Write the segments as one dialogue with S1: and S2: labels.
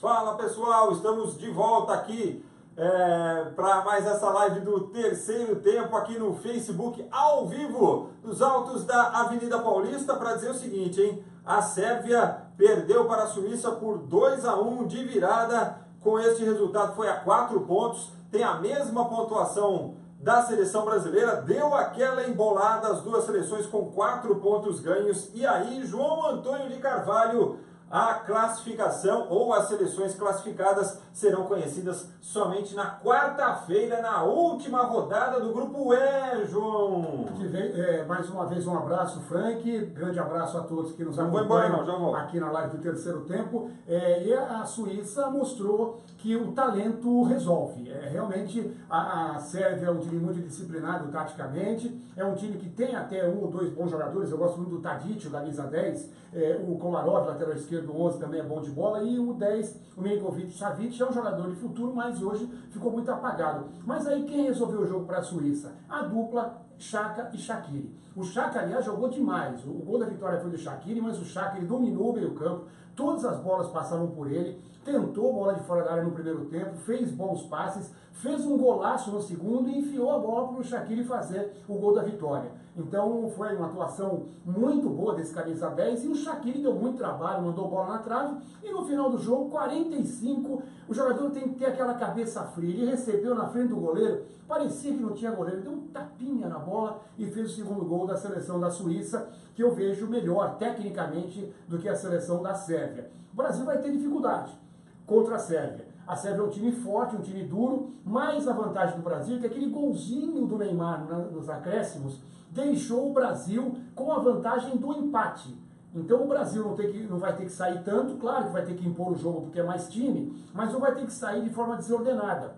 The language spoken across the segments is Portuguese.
S1: Fala pessoal, estamos de volta aqui para mais essa live do terceiro tempo aqui no Facebook, ao vivo, nos altos da Avenida Paulista, para dizer o seguinte, hein? A Sérvia perdeu para a Suíça por 2-1 de virada. Com este resultado foi a 4 pontos, tem a mesma pontuação da seleção brasileira, deu aquela embolada, as duas seleções com 4 pontos ganhos. E aí, João Antônio de Carvalho, a classificação ou as seleções classificadas serão conhecidas somente na quarta-feira, na última rodada do Grupo E, João.
S2: Mais uma vez um abraço, Frank, grande abraço a todos que nos acompanham aqui na live do terceiro tempo. E a Suíça mostrou que o talento resolve. Realmente a Sérvia é um time muito disciplinado taticamente, é um time que tem até 1 ou 2 bons jogadores. Eu gosto muito do Tadic, o camisa 10, o Kolarov, lateral esquerdo, 11, também é bom de bola, e o 10, o Milinkovic-Savic, é um jogador de futuro, mas hoje ficou muito apagado. Mas aí quem resolveu o jogo para a Suíça? A dupla Xhaka e Shaqiri. O Xhaka, aliás, jogou demais. O gol da vitória foi do Shaqiri, mas o Xhaka ele dominou o meio-campo, todas as bolas passavam por ele, tentou bola de fora da área no primeiro tempo, fez bons passes, fez um golaço no segundo e enfiou a bola para o Shaqiri fazer o gol da vitória. Então foi uma atuação muito boa desse camisa 10 e o Shaqiri deu muito trabalho, mandou bola na trave e no final do jogo, 45, o jogador tem que ter aquela cabeça fria. Ele recebeu na frente do goleiro, parecia que não tinha goleiro, deu um tapinha na bola e fez o segundo gol da seleção da Suíça, que eu vejo melhor tecnicamente do que a seleção da Sérvia. O Brasil vai ter dificuldade contra a Sérvia. A Sérvia é um time forte, um time duro, mas a vantagem do Brasil é que aquele golzinho do Neymar nos acréscimos deixou o Brasil com a vantagem do empate. Então o Brasil não vai ter que sair tanto, claro que vai ter que impor o jogo porque é mais time, mas não vai ter que sair de forma desordenada.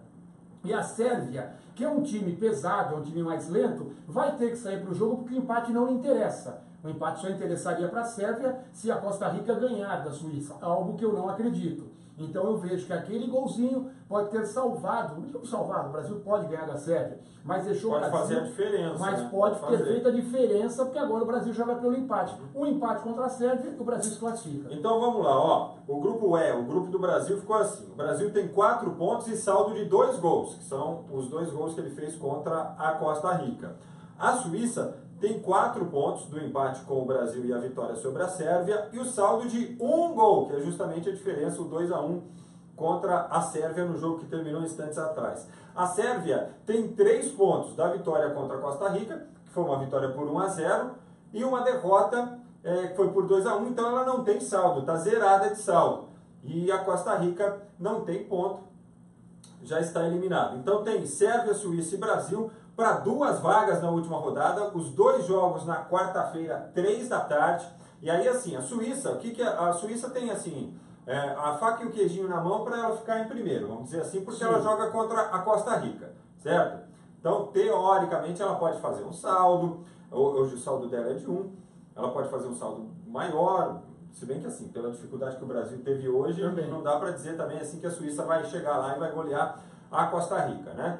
S2: E a Sérvia, que é um time pesado, é um time mais lento, vai ter que sair para o jogo porque o empate não lhe interessa. O empate só interessaria para a Sérvia se a Costa Rica ganhar da Suíça, algo que eu não acredito. Então eu vejo que aquele golzinho pode ter salvado, não salvado, o Brasil pode ganhar da Sérvia, mas deixou o Brasil...
S1: Pode fazer a diferença.
S2: Mas pode ter feito a diferença, porque agora o Brasil joga pelo empate. Um empate contra a Sérvia e o Brasil se classifica.
S1: Então vamos lá, ó. O grupo E, o grupo do Brasil ficou assim. O Brasil tem 4 pontos e saldo de 2 gols, que são os 2 gols que ele fez contra a Costa Rica. A Suíça tem 4 pontos do empate com o Brasil e a vitória sobre a Sérvia, e o saldo de 1 gol, que é justamente a diferença, o 2-1 contra a Sérvia no jogo que terminou instantes atrás. A Sérvia tem 3 pontos da vitória contra a Costa Rica, que foi uma vitória por 1-0, e uma derrota que foi por 2-1, então ela não tem saldo, está zerada de saldo. E a Costa Rica não tem ponto, já está eliminado. Então tem Sérvia, Suíça e Brasil para 2 vagas na última rodada, os 2 jogos na quarta-feira, 3 da tarde. E aí assim, a Suíça, a Suíça tem assim, a faca e o queijinho na mão para ela ficar em primeiro, vamos dizer assim, porque ela joga contra a Costa Rica, certo? Então, teoricamente, ela pode fazer um saldo, hoje o saldo dela é de 1, ela pode fazer um saldo maior, se bem que assim, pela dificuldade que o Brasil teve hoje, não dá para dizer também assim que a Suíça vai chegar lá e vai golear a Costa Rica, né?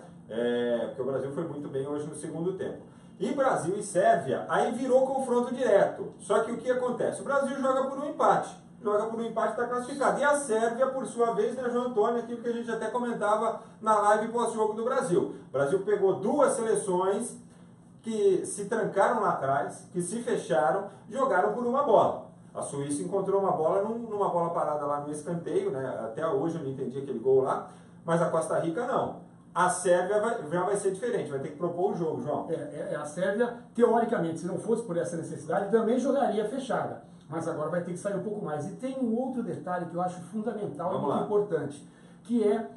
S1: Porque o Brasil foi muito bem hoje no segundo tempo. E Brasil e Sérvia, aí virou confronto direto. Só que o que acontece? O Brasil joga por um empate. Está classificado. E a Sérvia, por sua vez, né, João Antônio, aquilo que a gente até comentava na live pós-jogo do Brasil. O Brasil pegou 2 seleções que se trancaram lá atrás, que se fecharam, jogaram por uma bola. A Suíça encontrou uma bola numa bola parada lá no escanteio, né? Até hoje eu não entendi aquele gol lá, mas a Costa Rica não. A Sérvia já vai ser diferente, vai ter que propor o jogo, João.
S2: A Sérvia, teoricamente, se não fosse por essa necessidade, também jogaria fechada. Mas agora vai ter que sair um pouco mais. E tem um outro detalhe que eu acho fundamental e muito importante, que é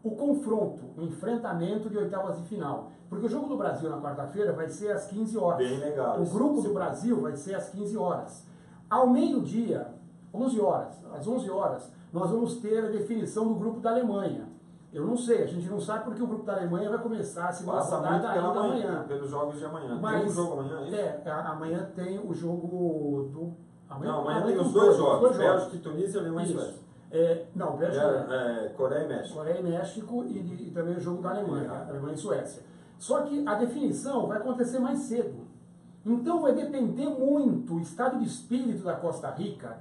S2: o confronto, o enfrentamento de oitavas de final. Porque o jogo do Brasil na quarta-feira vai ser às 15 horas.
S1: Bem legal.
S2: O grupo do Brasil vai ser às 15 horas. Ao meio-dia, 11 horas, às 11 horas, nós vamos ter a definição do grupo da Alemanha. Eu não sei, a gente não sabe porque o grupo da Alemanha vai começar a segunda rodada ainda amanhã.
S1: Pelos jogos de amanhã.
S2: Mas,
S1: tem um jogo amanhã, é isso?
S2: Amanhã tem o jogo do...
S1: Amanhã tem os 2 jogos, Bélgica e Tunísia, Alemanha e Suécia.
S2: Bélgica,
S1: Coreia e México.
S2: Coreia e México e também o jogo da Alemanha, Alemanha e Suécia. Só que a definição vai acontecer mais cedo. Então vai depender muito o estado de espírito da Costa Rica,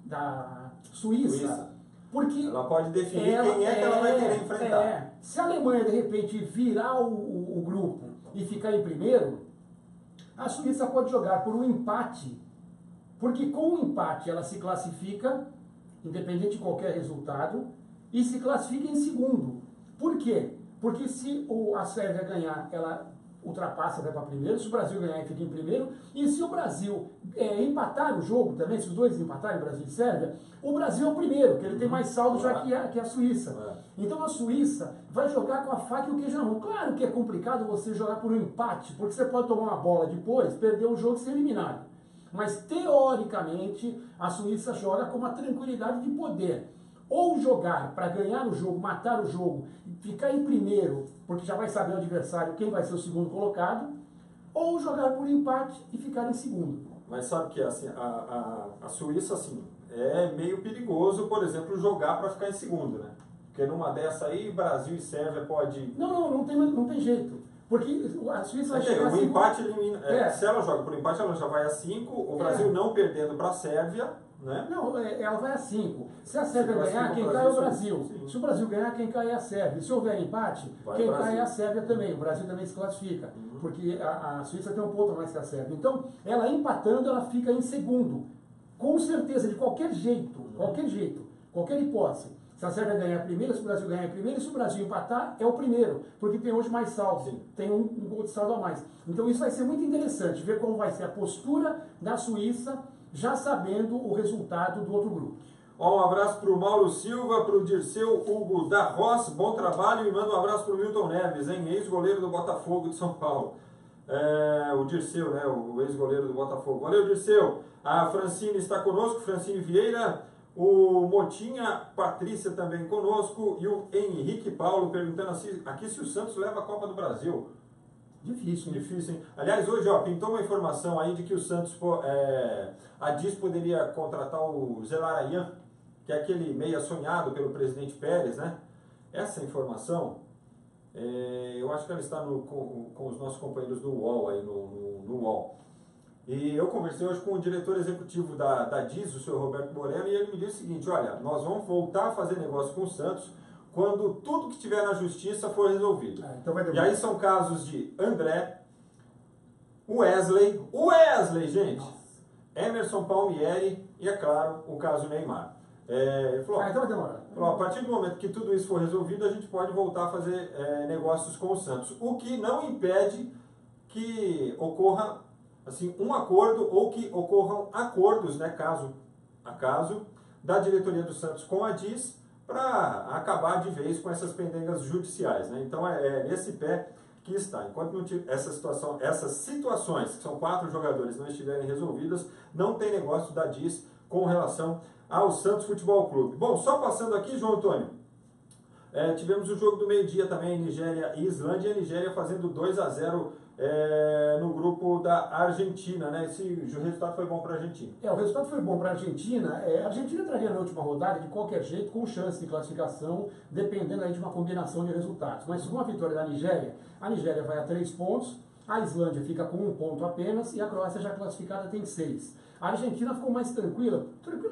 S2: da Suíça. Porque
S1: ela pode definir quem é que ela vai querer enfrentar.
S2: Se a Alemanha, de repente, virar o grupo e ficar em primeiro, a Suíça pode jogar por um empate, porque com o empate ela se classifica, independente de qualquer resultado, e se classifica em segundo. Por quê? Porque se a Sérvia ganhar, ela ultrapassa, vai para primeiro, se o Brasil ganhar, fica em primeiro, e se o Brasil empatar o jogo também, se os dois empatarem, Brasil e Sérvia, o Brasil é o primeiro, porque ele tem mais saldo já que a Suíça. Então a Suíça vai jogar com a faca e o queijo na mão. Claro que é complicado você jogar por um empate, porque você pode tomar uma bola depois, perder o jogo e ser eliminado. Mas teoricamente a Suíça joga com uma tranquilidade de poder ou jogar para ganhar o jogo, matar o jogo, ficar em primeiro, porque já vai saber o adversário quem vai ser o segundo colocado, ou jogar por empate e ficar em segundo.
S1: Mas sabe que assim, a Suíça assim, é meio perigoso, por exemplo, jogar para ficar em segundo, né? Porque numa dessa aí, Brasil e Sérvia pode...
S2: Não tem jeito. Porque a Suíça vai chegar
S1: o empate elimina... Se ela joga por empate, ela já vai a 5, o Brasil não perdendo para a Sérvia, né?
S2: Não, ela vai a 5. Se a Sérvia ganhar, quem cai é o Brasil. Sim. Se o Brasil ganhar, quem cai é a Sérvia. Se houver empate, quem cai é a Sérvia também. O Brasil também se classifica, porque a Suíça tem um ponto a mais que a Sérvia. Então, ela empatando, ela fica em segundo. Com certeza, de qualquer jeito, qualquer hipótese. Se a Sérvia ganhar a primeira, se o Brasil ganhar a primeira, se o Brasil empatar, é o primeiro, porque tem hoje mais saldo, tem um gol de saldo a mais. Então isso vai ser muito interessante, ver como vai ser a postura da Suíça, já sabendo o resultado do outro grupo.
S1: Um abraço para o Mauro Silva, para o Dirceu Hugo da Ross, bom trabalho, e manda um abraço para o Milton Neves, ex-goleiro do Botafogo de São Paulo. O Dirceu, né, o ex-goleiro do Botafogo. Valeu, Dirceu. A Francine está conosco, Francine Vieira. O Motinha, Patrícia também conosco, e o Henrique Paulo perguntando aqui se o Santos leva a Copa do Brasil.
S2: Difícil, hein?
S1: Difícil, hein? Aliás, hoje pintou uma informação aí de que o Santos, a DIS poderia contratar o Zelarayan, que é aquele meia sonhado pelo presidente Pérez, né? Essa informação, eu acho que ela está com os nossos companheiros do UOL, aí no UOL. E eu conversei hoje com o diretor executivo da DIS, o senhor Roberto Moreno, e ele me disse o seguinte: olha, nós vamos voltar a fazer negócio com o Santos quando tudo que tiver na justiça for resolvido.
S2: Então
S1: e aí são casos de André, Wesley, gente, Emerson Palmieri e, é claro, o caso Neymar. Ele falou,
S2: então vai demorar.
S1: A partir do momento que tudo isso for resolvido, a gente pode voltar a fazer negócios com o Santos. O que não impede que ocorra assim, um acordo ou que ocorram acordos, né, caso a caso, da diretoria do Santos com a DIS para acabar de vez com essas pendengas judiciais, né? Então é nesse pé que está. Enquanto não essas situações, que são 4 jogadores, não estiverem resolvidas, não tem negócio da DIS com relação ao Santos Futebol Clube. Bom, só passando aqui, João Antônio, tivemos o jogo do meio-dia também, Nigéria e Islândia, a Nigéria fazendo 2-0 no grupo da Argentina, né? O resultado foi bom para a Argentina.
S2: O resultado foi bom para a Argentina. A Argentina entraria na última rodada de qualquer jeito, com chance de classificação, dependendo aí de uma combinação de resultados. Mas com a vitória da Nigéria, a Nigéria vai a 3 pontos, a Islândia fica com 1 ponto apenas e a Croácia já classificada tem 6. A Argentina ficou mais tranquila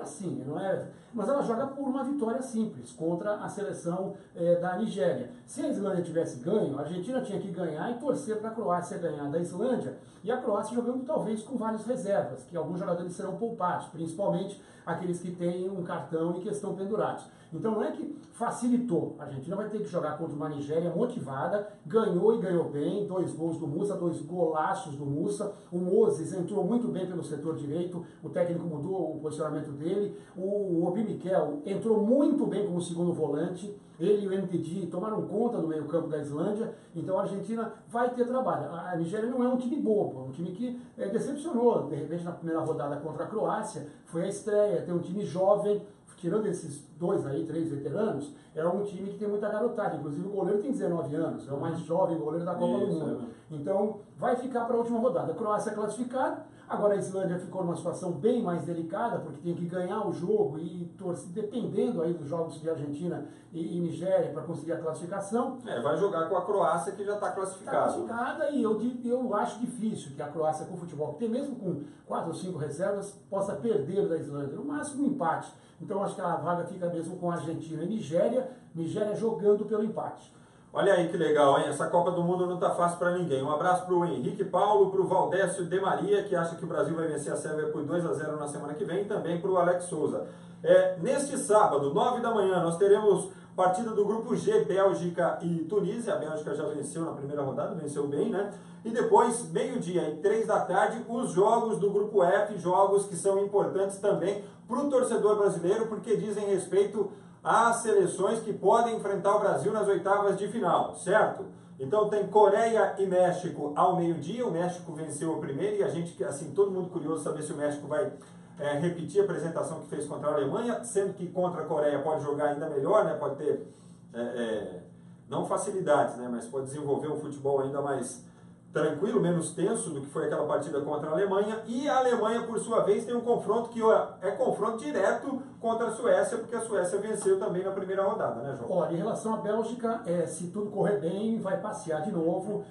S2: sim, não é? Mas ela joga por uma vitória simples contra a seleção da Nigéria. Se a Islândia tivesse ganho, a Argentina tinha que ganhar e torcer para a Croácia ganhar da Islândia, e a Croácia jogando talvez com várias reservas, que alguns jogadores serão poupados, principalmente aqueles que têm um cartão e que estão pendurados. Então não é que facilitou, a Argentina vai ter que jogar contra uma Nigéria motivada, ganhou e ganhou bem, 2 gols do Mussa, 2 golaços do Mussa, o Moses entrou muito bem pelo setor direito, o técnico mudou o posicionamento dele, o Obi Mikel entrou muito bem como segundo volante, ele e o MTD tomaram conta do meio campo da Islândia, então a Argentina vai ter trabalho. A Nigéria não é um time bobo, é um time que decepcionou, de repente na primeira rodada contra a Croácia, foi a estreia, tem um time jovem, tirando esses 2 aí, 3 veteranos, é um time que tem muita garotada, inclusive o goleiro tem 19 anos, é o mais jovem goleiro da Copa do Mundo. Então vai ficar para a última rodada. A Croácia classificada, Agora a Islândia ficou numa situação bem mais delicada, porque tem que ganhar o jogo e torcer, dependendo aí dos jogos de Argentina e Nigéria para conseguir a classificação.
S1: Vai jogar com a Croácia, que já está classificada.
S2: Está classificada, e eu acho difícil que a Croácia, com o futebol que tem, mesmo com 4 ou 5 reservas, possa perder da Islândia. No máximo um empate. Então acho que a vaga fica mesmo com a Argentina e Nigéria jogando pelo empate.
S1: Olha aí que legal, hein? Essa Copa do Mundo não tá fácil para ninguém. Um abraço para o Henrique Paulo, para o Valdécio de Maria, que acha que o Brasil vai vencer a Sérvia por 2-0 na semana que vem, e também para o Alex Souza. Neste sábado, 9 da manhã, nós teremos partida do grupo G, Bélgica e Tunísia. A Bélgica já venceu na primeira rodada, venceu bem, né? E depois, meio-dia e 3 da tarde, os jogos do grupo F, jogos que são importantes também para o torcedor brasileiro, porque dizem respeito às seleções que podem enfrentar o Brasil nas oitavas de final, certo? Então tem Coreia e México ao meio-dia. O México venceu o primeiro e a gente, assim, todo mundo curioso saber se o México vai repetir a apresentação que fez contra a Alemanha, sendo que contra a Coreia pode jogar ainda melhor, né? Pode ter, não facilidades, né? Mas pode desenvolver um futebol ainda mais tranquilo, menos tenso do que foi aquela partida contra a Alemanha. E a Alemanha, por sua vez, tem um confronto que é confronto direto contra a Suécia, porque a Suécia venceu também na primeira rodada, né, João?
S2: Olha, em relação à Bélgica, se tudo correr bem, vai passear de novo.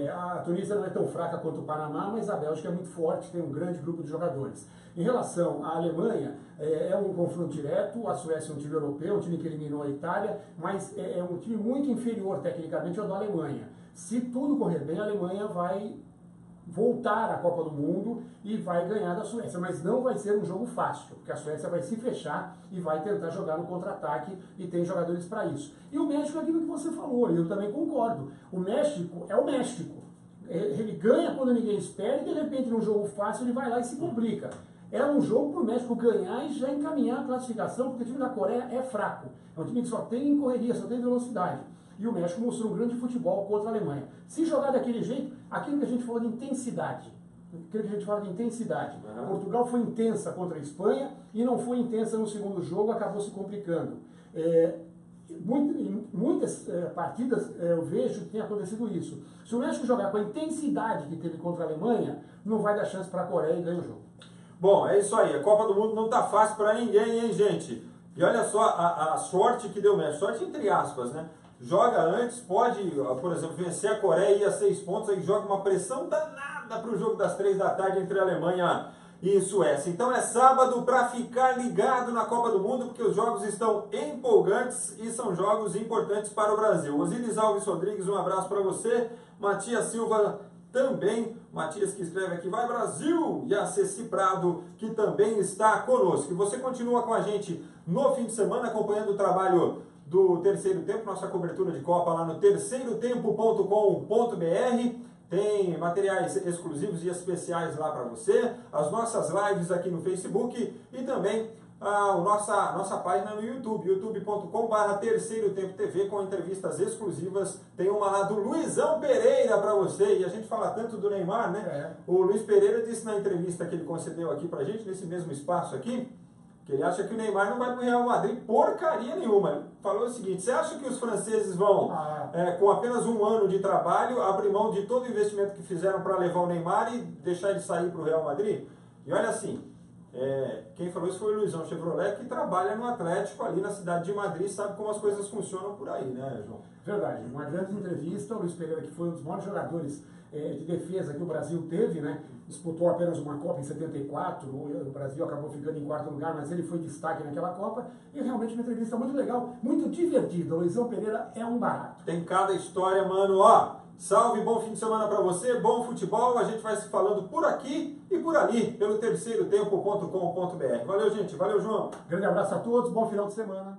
S2: A Tunísia não é tão fraca quanto o Panamá, mas a Bélgica é muito forte, tem um grande grupo de jogadores. Em relação à Alemanha, é um confronto direto. A Suécia é um time europeu, um time que eliminou a Itália, mas é um time muito inferior tecnicamente ao da Alemanha. Se tudo correr bem, a Alemanha vai voltar à Copa do Mundo e vai ganhar da Suécia, mas não vai ser um jogo fácil, porque a Suécia vai se fechar e vai tentar jogar no contra-ataque e tem jogadores para isso. E o México é aquilo que você falou, e eu também concordo. O México é o México. Ele ganha quando ninguém espera e de repente num jogo fácil ele vai lá e se complica. É um jogo para o México ganhar e já encaminhar a classificação, porque o time da Coreia é fraco. É um time que só tem correria, só tem velocidade. E o México mostrou um grande futebol contra a Alemanha. Se jogar daquele jeito, aquilo que a gente falou de intensidade. Portugal foi intensa contra a Espanha e não foi intensa no segundo jogo, acabou se complicando. Em muitas partidas eu vejo que tem acontecido isso. Se o México jogar com a intensidade que teve contra a Alemanha, não vai dar chance para a Coreia e ganhar o jogo.
S1: Bom, é isso aí. A Copa do Mundo não tá fácil para ninguém, hein, gente? E olha só a sorte que deu o México. Sorte entre aspas, né? Joga antes, pode, por exemplo, vencer a Coreia e a 6 pontos, aí joga uma pressão danada para o jogo das 3 da tarde entre a Alemanha e Suécia. Então é sábado para ficar ligado na Copa do Mundo, porque os jogos estão empolgantes e são jogos importantes para o Brasil. Osiris Alves Rodrigues, um abraço para você. Matias Silva também. Matias que escreve aqui, vai Brasil! E a Ceci Prado, que também está conosco. E você continua com a gente no fim de semana, acompanhando o trabalho do Terceiro Tempo, nossa cobertura de Copa lá no terceirotempo.com.br. Tem materiais exclusivos e especiais lá para você, as nossas lives aqui no Facebook e também a nossa página no YouTube, youtube.com/Terceiro Tempo TV, com entrevistas exclusivas. Tem uma lá do Luizão Pereira para você, e a gente fala tanto do Neymar, né? O Luiz Pereira disse na entrevista que ele concedeu aqui pra gente, nesse mesmo espaço aqui, que ele acha que o Neymar não vai pro Real Madrid porcaria nenhuma. Ele falou o seguinte, você acha que os franceses vão, com apenas um ano de trabalho, abrir mão de todo o investimento que fizeram para levar o Neymar e deixar ele sair pro Real Madrid? E olha assim, quem falou isso foi o Luizão Chevrolet, que trabalha no Atlético ali na cidade de Madrid, sabe como as coisas funcionam por aí, né, João?
S2: Verdade, uma grande entrevista. O Luiz Pereira, que foi um dos maiores jogadores de defesa que o Brasil teve, né? Disputou apenas uma Copa em 74, o Brasil acabou ficando em quarto lugar, mas ele foi destaque naquela Copa, e realmente uma entrevista muito legal, muito divertida. O Luizão Pereira é um barato.
S1: Tem cada história, mano, ó. Salve, bom fim de semana pra você, bom futebol, a gente vai se falando por aqui e por ali, pelo terceirotempo.com.br. Valeu, gente, valeu, João.
S2: Grande abraço a todos, bom final de semana.